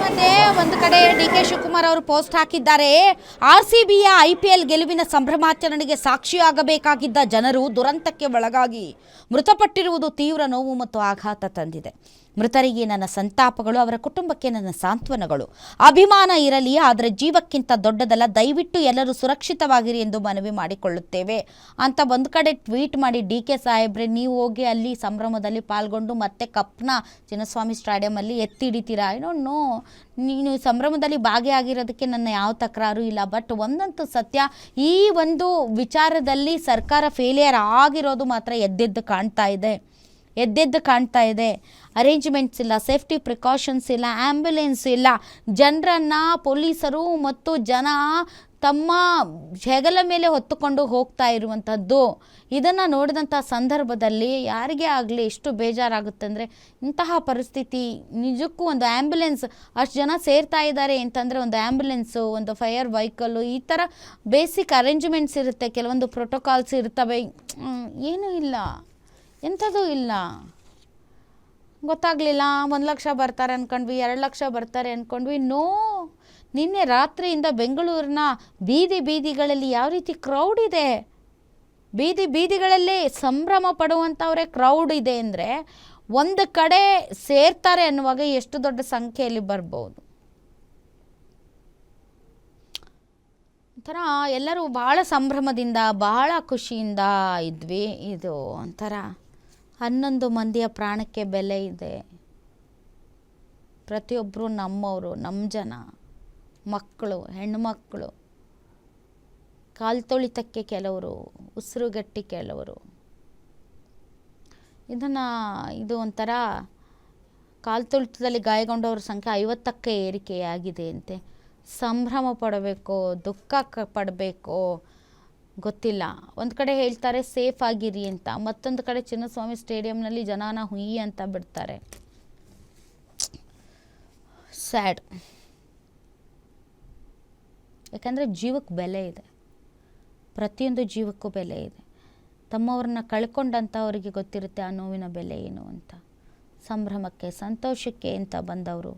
ಮತ್ತೆ ಒಂದು ಕಡೆ ಡಿ.ಕೆ. ಶಿವಕುಮಾರ್ ಅವರು ಪೋಸ್ಟ್ ಹಾಕಿದ್ದಾರೆ. RCBಯ IPL ಗೆಲುವಿನ ಸಂಭ್ರಮಾಚರಣೆಗೆ ಸಾಕ್ಷಿಯಾಗಬೇಕಾಗಿದ್ದ ಜನರು ದುರಂತಕ್ಕೆ ಒಳಗಾಗಿ ಮೃತಪಟ್ಟಿರುವುದು ತೀವ್ರ ನೋವು ಮತ್ತು ಆಘಾತ ತಂದಿದೆ. ಮೃತರಿಗೆ ನನ್ನ ಸಂತಾಪಗಳು, ಅವರ ಕುಟುಂಬಕ್ಕೆ ನನ್ನ ಸಾಂತ್ವನಗಳು. ಅಭಿಮಾನ ಇರಲಿ, ಆದರೆ ಜೀವಕ್ಕಿಂತ ದೊಡ್ಡದಲ್ಲ. ದಯವಿಟ್ಟು ಎಲ್ಲರೂ ಸುರಕ್ಷಿತವಾಗಿರಿ ಎಂದು ಮನವಿ ಮಾಡಿಕೊಳ್ಳುತ್ತೇವೆ ಅಂತ ಒಂದು ಕಡೆ ಟ್ವೀಟ್ ಮಾಡಿ ಡಿ.ಕೆ. ಸಾಹೇಬ್ರೆ, ನೀವು ಹೋಗಿ ಅಲ್ಲಿ ಸಂಭ್ರಮದಲ್ಲಿ ಪಾಲ್ಗೊಂಡು ಮತ್ತೆ ಕಪ್ನ ಚಿನ್ನಸ್ವಾಮಿ ಸ್ಟೇಡಿಯಮಲ್ಲಿ ಎತ್ತಿ ಹಿಡಿತೀರಾ? I don't know. ನೀನು ಸಂಭ್ರಮದಲ್ಲಿ ಭಾಗಿಯಾಗಿರೋದಕ್ಕೆ ನನ್ನ ಯಾವ ತಕರಾರು ಇಲ್ಲ. ಬಟ್ ಒಂದಂತೂ ಸತ್ಯ, ಈ ಒಂದು ವಿಚಾರದಲ್ಲಿ ಸರ್ಕಾರ ಫೇಲಿಯರ್ ಆಗಿರೋದು ಮಾತ್ರ ಎದ್ದೆದ್ದು ಕಾಣ್ತಾ ಇದೆ. ಅರೇಂಜ್ಮೆಂಟ್ಸ್ ಇಲ್ಲ, ಸೇಫ್ಟಿ ಪ್ರಿಕಾಷನ್ಸ್ ಇಲ್ಲ, ಆ್ಯಂಬ್ಯುಲೆನ್ಸ್ ಇಲ್ಲ. ಜನರನ್ನು ಪೊಲೀಸರು ಮತ್ತು ಜನ ತಮ್ಮ ಹೆಗಲ ಮೇಲೆ ಹೊತ್ತುಕೊಂಡು ಹೋಗ್ತಾ ಇರುವಂಥದ್ದು. ಇದನ್ನು ನೋಡಿದಂಥ ಸಂದರ್ಭದಲ್ಲಿ ಯಾರಿಗೇ ಆಗಲಿ ಎಷ್ಟು ಬೇಜಾರಾಗುತ್ತೆ ಅಂದರೆ, ಇಂತಹ ಪರಿಸ್ಥಿತಿ ನಿಜಕ್ಕೂ ಒಂದು ಆ್ಯಂಬ್ಯುಲೆನ್ಸ್ ಅಷ್ಟು ಜನ ಸೇರ್ತಾ ಇದ್ದಾರೆ ಅಂತಂದರೆ ಒಂದು ಆ್ಯಂಬ್ಯುಲೆನ್ಸು, ಒಂದು ಫೈರ್ ವೆಹಿಕಲ್ಲು, ಈ ಥರ ಬೇಸಿಕ್ ಅರೇಂಜ್ಮೆಂಟ್ಸ್ ಇರುತ್ತೆ, ಕೆಲವೊಂದು ಪ್ರೋಟೋಕಾಲ್ಸ್ ಇರ್ತವೆ. ಏನೂ ಇಲ್ಲ, ಎಂಥದೂ ಇಲ್ಲ. ಗೊತ್ತಾಗಲಿಲ್ಲ. 1 ಲಕ್ಷ ಬರ್ತಾರೆ ಅಂದ್ಕೊಂಡ್ವಿ, 2 ಲಕ್ಷ ಬರ್ತಾರೆ ಅಂದ್ಕೊಂಡ್ವಿ. ನೋ, ನಿನ್ನೆ ರಾತ್ರಿಯಿಂದ ಬೆಂಗಳೂರಿನ ಬೀದಿಗಳಲ್ಲಿ ಯಾವ ರೀತಿ ಕ್ರೌಡ್ ಇದೆ, ಬೀದಿಗಳಲ್ಲೇ ಸಂಭ್ರಮ ಪಡುವಂಥವರೇ ಕ್ರೌಡ್ ಇದೆ ಅಂದರೆ, ಒಂದು ಕಡೆ ಸೇರ್ತಾರೆ ಅನ್ನುವಾಗ ಎಷ್ಟು ದೊಡ್ಡ ಸಂಖ್ಯೆಯಲ್ಲಿ ಬರ್ಬೋದು. ಒಂಥರ ಎಲ್ಲರೂ ಭಾಳ ಸಂಭ್ರಮದಿಂದ ಭಾಳ ಖುಷಿಯಿಂದ ಇದ್ವಿ. ಇದು ಒಂಥರ 11 ಮಂದಿಯ ಪ್ರಾಣಕ್ಕೆ ಬೆಲೆ ಇದೆ. ಪ್ರತಿಯೊಬ್ಬರು ನಮ್ಮವರು, ನಮ್ಮ ಜನ, ಮಕ್ಕಳು, ಹೆಣ್ಣುಮಕ್ಕಳು, ಕಾಲು ತೊಳಿತಕ್ಕೆ ಕೆಲವರು, ಉಸಿರುಗಟ್ಟಿ ಕೆಲವರು. ಇದು ಒಂಥರ ಕಾಲು ತೊಳಿತದಲ್ಲಿ ಗಾಯಗೊಂಡವ್ರ ಸಂಖ್ಯೆ 50ಕ್ಕೆ ಏರಿಕೆಯಾಗಿದೆ ಅಂತೆ. ಸಂಭ್ರಮ ಪಡಬೇಕೋ ದುಃಖ ಪಡಬೇಕೋ ಗೊತ್ತಿಲ್ಲ. ಒಂದು ಕಡೆ ಹೇಳ್ತಾರೆ ಸೇಫ್ ಆಗಿರಿ ಅಂತ, ಮತ್ತೊಂದು ಕಡೆ ಚಿನ್ನಸ್ವಾಮಿ ಸ್ಟೇಡಿಯಂನಲ್ಲಿ ಜನನ ಹುಯಿ ಅಂತ ಬಿಡ್ತಾರೆ. ಸ್ಯಾಡ್. ಯಾಕಂದರೆ ಜೀವಕ್ಕೆ ಬೆಲೆ ಇದೆ, ಪ್ರತಿಯೊಂದು ಜೀವಕ್ಕೂ ಬೆಲೆ ಇದೆ. ತಮ್ಮವ್ರನ್ನ ಕಳ್ಕೊಂಡಂಥವ್ರಿಗೆ ಗೊತ್ತಿರುತ್ತೆ ಆ ನೋವಿನ ಬೆಲೆ ಏನು ಅಂತ. ಸಂಭ್ರಮಕ್ಕೆ ಸಂತೋಷಕ್ಕೆ ಅಂತ ಬಂದವರು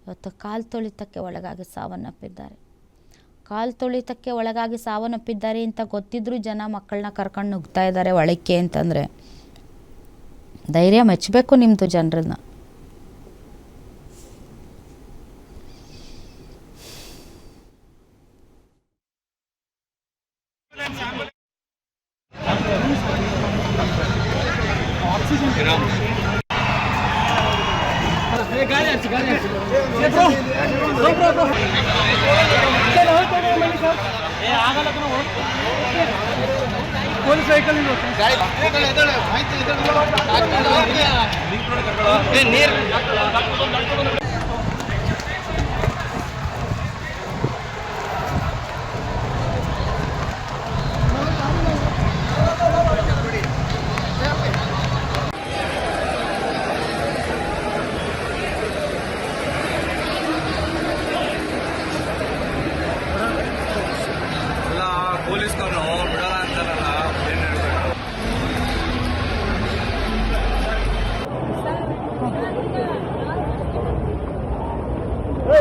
ಇವತ್ತು ಕಾಲು ತೊಳಿತಕ್ಕೆ ಒಳಗಾಗಿ ಸಾವನ್ನಪ್ಪಿದ್ದಾರೆ ಅಂತ ಗೊತ್ತಿದ್ರೂ ಜನ ಮಕ್ಕಳನ್ನ ಕರ್ಕೊಂಡು ನುಗ್ತಾ ಇದ್ದಾರೆ ಒಳಕ್ಕೆ ಅಂತಂದರೆ ಧೈರ್ಯ ಮೆಚ್ಚಬೇಕು ನಿಮ್ಮದು ಜನರನ್ನ. ಪೊಲೀಸ್ ವೆಹಿಕಲ್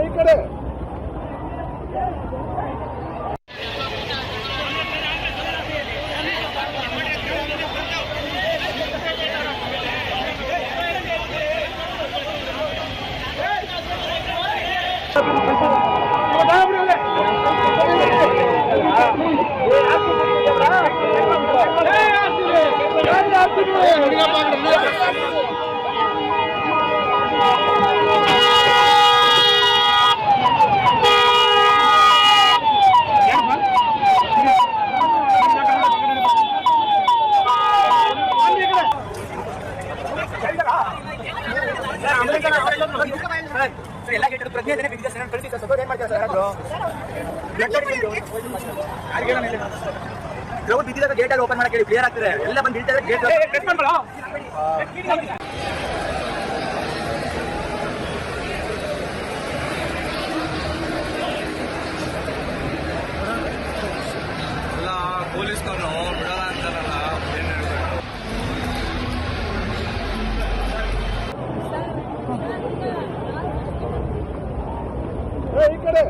ಈ ಕಡೆ ಎಲ್ಲ ಗೇಟ್ ಪ್ರಜ್ಞೆ ಬಿದ್ದಿದೆ ಸರ್ ಕಳಿಸಿ ಸರ್ ಏನ್ ಮಾಡ್ತಾರೆ ಸರ್ ಗ್ರೌಂಡ್ ಬಿದ್ದಿದಾಗ ಗೇಟ್ ಅಲ್ಲಿ ಓಪನ್ ಮಾಡಕ್ಕೆ ಹೇಳಿ ಕ್ಲಿಯರ್ ಆಗ್ತದೆ ಎಲ್ಲ ಬಂದು ಬೀಳ್ತಾರೆ ಗೇಟ್ ಎಲ್ಲ ಪೊಲೀಸ್ನವರು ಬಿಡಲ್ಲ ಅಂತಾರಲ್ಲ ಏನ್ ಹೇಳ್ಬೇಕು ಈ ಕಡೆ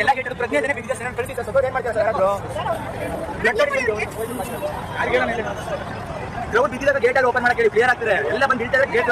ಎಲ್ಲ ಗೇಟ್ ಪ್ರಜ್ಞೆ ಬಿದ್ದಿದೆ ಸರ್ ಕಳಿಸಿ ಸರ್ ಏನ್ ಮಾಡ್ತಾರೆ ಸರ್ ಗ್ರೌಂಡ್ ಬಿದ್ದಿದಾಗ ಗೇಟ್ ಅಲ್ಲಿ ಓಪನ್ ಮಾಡಕ್ಕೆ ಹೇಳಿ ಕ್ಲಿಯರ್ ಆಗ್ತದೆ ಎಲ್ಲ ಬಂದು ಬೀಳ್ತಾರೆ ಗೇಟ್